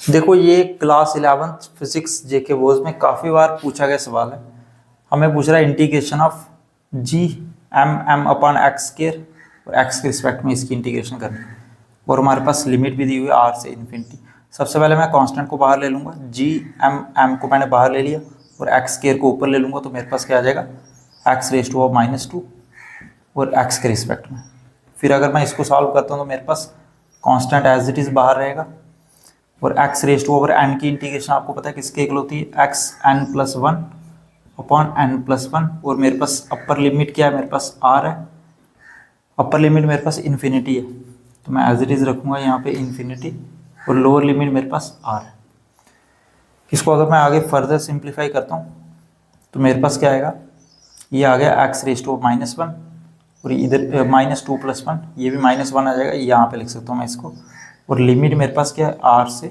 देखो ये class 11th physics जेके board में काफ़ी बार पूछा गया सवाल है। हमें पूछ रहा है integration of G M M upon X square और एक्स के रिस्पेक्ट में इसकी इंटीग्रेशन करनी है और हमारे पास लिमिट भी दी हुई है आर से इन्फिनिटी। सबसे पहले मैं कांस्टेंट को बाहर ले लूँगा, जी एम एम को मैंने बाहर ले लिया और एक्स स्क्वायर को ऊपर ले लूँगा तो मेरे पास क्या आ जाएगा एक्स रेज टू -2 और एक्स के रिस्पेक्ट में। फिर अगर मैं इसको सॉल्व करता हूँ तो मेरे पास कांस्टेंट एज इट इज़ बाहर रहेगा और X raise to over n की इंटीग्रेशन आपको पता है किसके इक्वल होती है X n plus one upon n plus one. और मेरे पास अपर लिमिट क्या है, मेरे पास आर है, अपर लिमिट मेरे पास इन्फिनिटी है तो मैं एज इट इज़ रखूँगा यहाँ पे इन्फिनिटी और लोअर लिमिट मेरे पास आर है। इसको अगर मैं आगे फर्दर सिंप्लीफाई करता हूँ तो मेरे पास क्या आएगा, ये आ गया एक्स रेज टू -1 और इधर -2 + 1, ये भी -1 आ जाएगा, यहाँ पे लिख सकता हूँ मैं इसको। और लिमिट मेरे पास क्या है आर से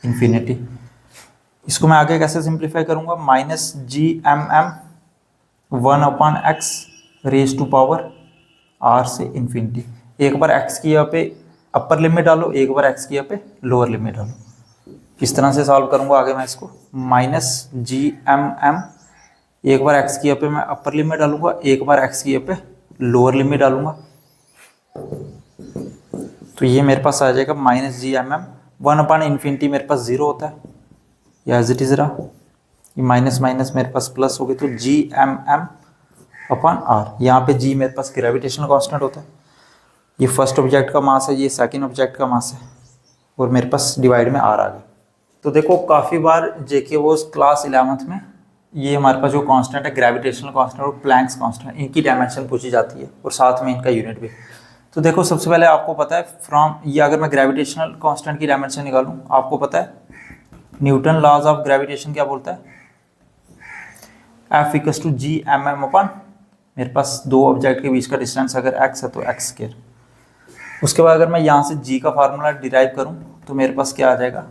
इन्फिनिटी। इसको मैं आगे कैसे सिंप्लीफाई करूँगा, -GMM1/x raise to power R से इन्फिनिटी। एक बार x की यहाँ पे अपर लिमिट डालो, एक बार x की यहाँ पे लोअर लिमिट डालो। इस तरह से सॉल्व करूँगा आगे मैं इसको -GMM, एक बार x की यहाँ पे मैं अपर लिमिट डालूंगा, एक बार x की यहाँ पे लोअर लिमिट डालूंगा तो ये मेरे पास आ जाएगा -GMM 1/∞ मेरे पास 0 होता है, या एज इट इज रहा, ये माइनस माइनस मेरे पास प्लस हो गई तो GMM/r। यहाँ पे g मेरे पास ग्रेविटेशनल कांस्टेंट होता है, ये फर्स्ट ऑब्जेक्ट का मास है, ये सेकंड ऑब्जेक्ट का मास है और मेरे पास डिवाइड में r आ गया। तो देखो काफ़ी बार जेके वो क्लास 11th में ये हमारे पास जो कांस्टेंट है ग्रेविटेशनल कांस्टेंट और प्लैंक्स कांस्टेंट, इनकी डायमेंशन पूछी जाती है और साथ में इनका यूनिट भी। तो देखो सबसे पहले आपको पता है फ्रॉम ये, अगर मैं ग्रेविटेशनल कांस्टेंट की डायमेंशन निकालूं, आपको पता है न्यूटन लॉज ऑफ ग्रेविटेशन क्या बोलता है, F = GMM/, मेरे पास दो ऑब्जेक्ट के बीच का डिस्टेंस अगर x है तो x स्क्वायर। उसके बाद अगर मैं यहाँ से g का फार्मूला डिराइव करूँ तो मेरे पास क्या आ जाएगा,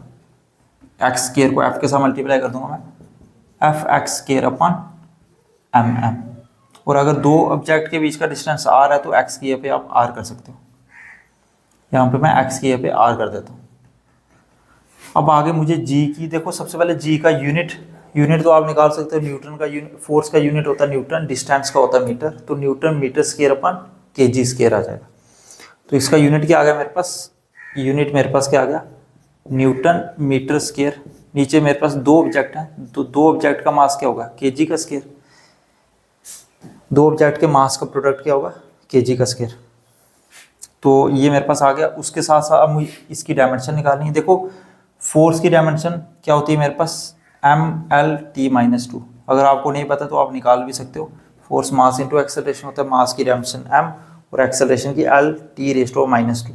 x स्क्वायर को f के साथ मल्टीप्लाई कर दूंगा मैं, F(x²/mm)। और अगर दो ऑब्जेक्ट के बीच का डिस्टेंस r है तो x की यहाँ पे आप r कर सकते हो, यहाँ पे मैं x की यहाँ पे r कर देता हूँ। अब आगे मुझे g की, देखो सबसे पहले g का यूनिट तो आप निकाल सकते हो, न्यूटन का यूनिट, फोर्स का यूनिट होता है न्यूटन, डिस्टेंस का होता है मीटर, तो न्यूटन m/kg² आ जाएगा। तो इसका यूनिट क्या आ गया मेरे पास, यूनिट मेरे पास क्या आ गया न्यूटन m²। नीचे मेरे पास दो ऑब्जेक्ट हैं तो दो ऑब्जेक्ट का मास क्या होगा kg का स्क्वायर, दो ऑब्जेक्ट के मास का प्रोडक्ट क्या होगा kg का स्क्वायर। तो ये मेरे पास आ गया। उसके साथ साथ अब मुझे इसकी डायमेंशन निकालनी है। देखो फोर्स की डायमेंशन क्या होती है मेरे पास mLT-2। अगर आपको नहीं पता तो आप निकाल भी सकते हो। फोर्स मास इंटू एक्सेलरेशन होता है, मास की डायमेंशन m और एक्सेलरेशन की L(T)⁻²।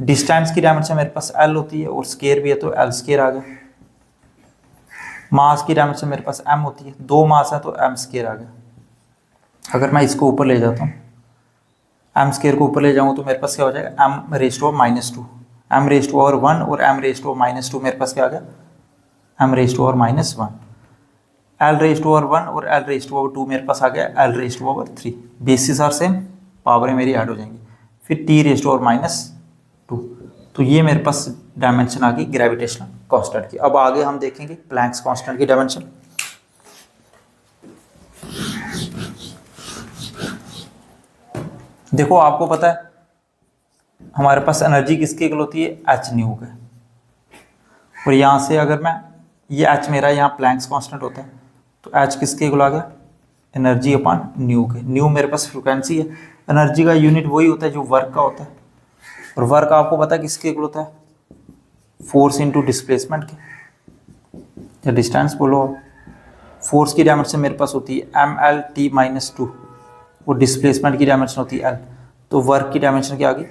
डिस्टेंस की डायमेंशन मेरे पास L होती है और स्क्वायर भी है तो L² आ गया। मास की डायमेंशन मेरे पास m होती है, दो मास है तो m² आ गया। अगर मैं इसको ऊपर ले जाता हूँ, m² को ऊपर ले जाऊँ तो मेरे पास क्या हो जाएगा m⁻², m⁻1 और m⁻2 मेरे पास क्या आ गया m⁻1, L⁻1 और L⁻2 मेरे पास आ गया L⁻3। बेसिस आर सेम, पावरें मेरी ऐड हो जाएंगी। फिर T⁻², तो ये मेरे पास डायमेंशन आ गई ग्रेविटेशनल कांस्टेंट की। अब आगे हम देखेंगे प्लैंक्स कांस्टेंट की डायमेंशन। देखो आपको पता है हमारे पास एनर्जी किसके इक्वल होती है h/nu के, और यहाँ से अगर मैं ये h मेरा यहाँ प्लैंक्स कांस्टेंट होता है तो h किसके इक्वल आ गया एनर्जी/न्यू के। न्यू मेरे पास फ्रिक्वेंसी है, एनर्जी का यूनिट वही होता है जो वर्क का होता है, और वर्क आपको पता है किसके इक्वल होता है फोर्स इंटू डिस्प्लेसमेंट के, या डिस्टेंस बोलो। फोर्स की डायमेंशन मेरे पास होती है mLT-2 और डिस्प्लेसमेंट की डायमेंशन होती है L, तो वर्क की डायमेंशन क्या आ गई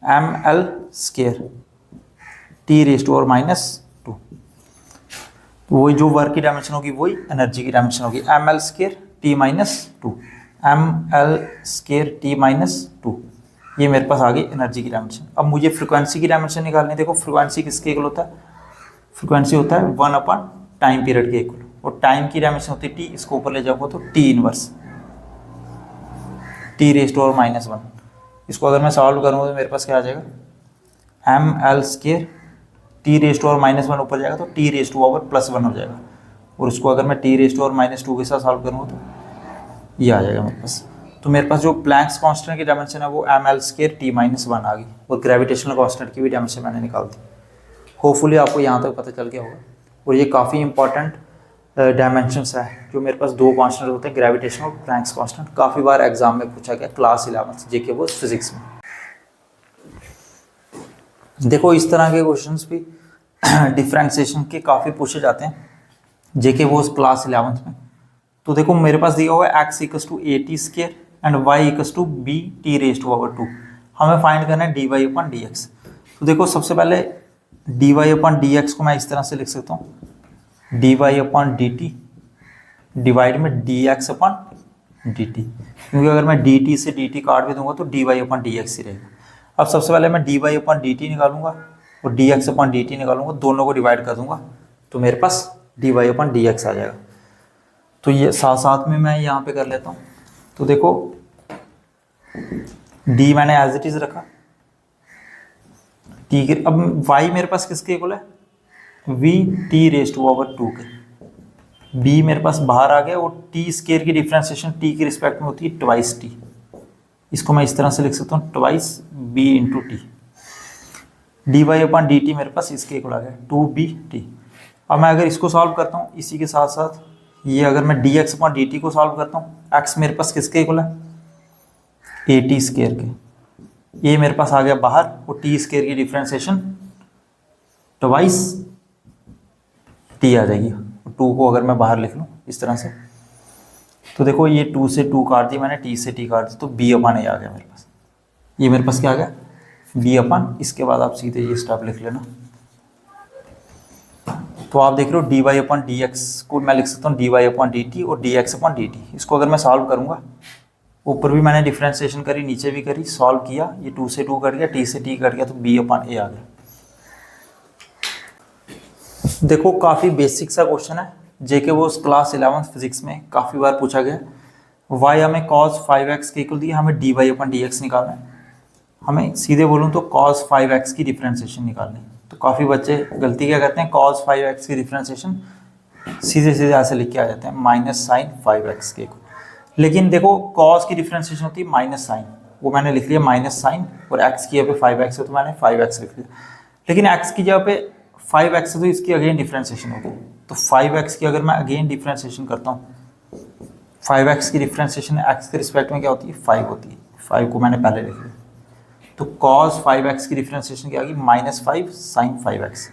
mL² T⁻²। तो वही जो वर्क की डायमेंशन होगी वही एनर्जी की डायमेंशन होगी mL² T-2। ये मेरे पास आ गई एनर्जी की डायमेंशन। अब मुझे फ्रिक्वेंसी की डायमेंशन निकालनी है। देखो फ्रिक्वेंसी किसके इक्वल होता है, फ्रिक्वेंसी होता है 1/टाइम पीरियड के इक्वल, और टाइम की डायमेंशन होती है t, इसको ऊपर ले जाओगे तो T⁻, T⁻1। इसको अगर मैं सॉल्व करूँगा तो मेरे पास क्या आ जाएगा mL² टी रेस टू और -1 ऊपर जाएगा तो टी रेस टू ओवर +1 हो जाएगा, और उसको अगर मैं टी रेस टू और -2 के साथ सॉल्व करूँगा तो ये आ जाएगा मेरे पास। तो मेरे पास जो प्लैंक्स कांस्टेंट की डायमेंशन है वो ml²t-1 आ गई, और ग्रेविटेशनल कांस्टेंट की भी डायमेंशन मैंने निकाल दी। होपफुली आपको यहाँ तक पता चल गया होगा। और ये काफ़ी इंपॉर्टेंट डायमेंशंस है जो मेरे पास दो कांस्टेंट होते हैं, ग्रेविटेशनल और प्लैंक्स कांस्टेंट। काफ़ी बार एग्जाम में पूछा गया क्लास 11 जेके वो फिजिक्स में। देखो इस तरह के क्वेश्चंस भी डिफरेंशिएशन के काफ़ी पूछे जाते हैं जेके वो क्लास 11 में। तो देखो मेरे पास दिया हुआ है x=at² एंड y=bt²/2। हमें फाइंड करना है dy/dx। तो देखो सबसे पहले dy/dx को मैं इस तरह से लिख सकता हूँ, dy/dt डिवाइड में dx/dt, क्योंकि अगर मैं dt से dt काट भी दूंगा तो dy/dx ही रहेगा। अब सबसे पहले मैं dy/dt निकालूंगा और dx/dt निकालूंगा, दोनों को डिवाइड कर दूंगा तो मेरे पास dy/dx आ जाएगा। तो ये साथ साथ में मैं यहाँ पे कर लेता हूँ। तो देखो d मैंने एज इट इज रखा, t के अब y मेरे पास किसके इक्वल है, v(t)⁻² के। b मेरे पास बाहर आ गया, और t² की डिफरेंशिएशन t के रिस्पेक्ट में होती है ट्वाइस t। इसको मैं इस तरह से लिख सकता हूँ twice b into T. dy/dt मेरे पास इसके इक्वल आ गया 2bt। अब मैं अगर इसको सॉल्व करता हूँ इसी के साथ साथ ये अगर मैं dx/dt को सॉल्व करता हूँ, x मेरे पास किसके इक्वल है, at² के। ये मेरे पास आ गया बाहर, और t² की डिफरेंशिएशन ट्वाइस t आ जाएगी। 2 को अगर मैं बाहर लिख लूँ इस तरह से, तो देखो ये 2 से 2 काट दी मैंने, t से t काट दी, तो b/a आ गया मेरे पास। ये मेरे पास क्या आ गया, b/। इसके बाद आप सीधे ये स्टेप लिख लेना। तो आप देख रहे हो dy/dx को मैं लिख सकता हूँ dy/dt और dx/dt। इसको अगर मैं सॉल्व करूँगा, ऊपर भी मैंने डिफरेंशिएशन करी, नीचे भी करी, सॉल्व किया, ये 2 से 2 कट गया, t से t कट गया, तो b/a आ गया। देखो काफ़ी बेसिक सा क्वेश्चन है जेके वो क्लास 11 फिजिक्स में काफ़ी बार पूछा गया। y हमें cos 5x के इक्वल दिया, हमें dy/dx निकालना है। हमें सीधे बोलूँ तो cos 5x की डिफरेंशिएशन निकालनी है। तो काफ़ी बच्चे गलती क्या करते हैं, cos 5x की डिफरेंशिएशन सीधे सीधे ऐसे लिख के आ जाते हैं -sin 5x के इक्वल। लेकिन देखो cos की डिफरेंशिएशन होती है -sin, वो मैंने लिख लिया -sin, और x की जगह पे 5x है तो मैंने 5x लिख लिया। लेकिन x की जगह पे 5x है तो इसकी अगेन डिफरेंशिएशन होगी, तो 5x की अगर मैं अगेन डिफरेंशिएशन करता हूँ, 5x की डिफरेंशिएशन x के रिस्पेक्ट में क्या होती है, 5 होती है। 5 को मैंने पहले लिख लिया, तो cos 5x की डिफरेंशिएशन क्या आ गई, -5 sin 5x।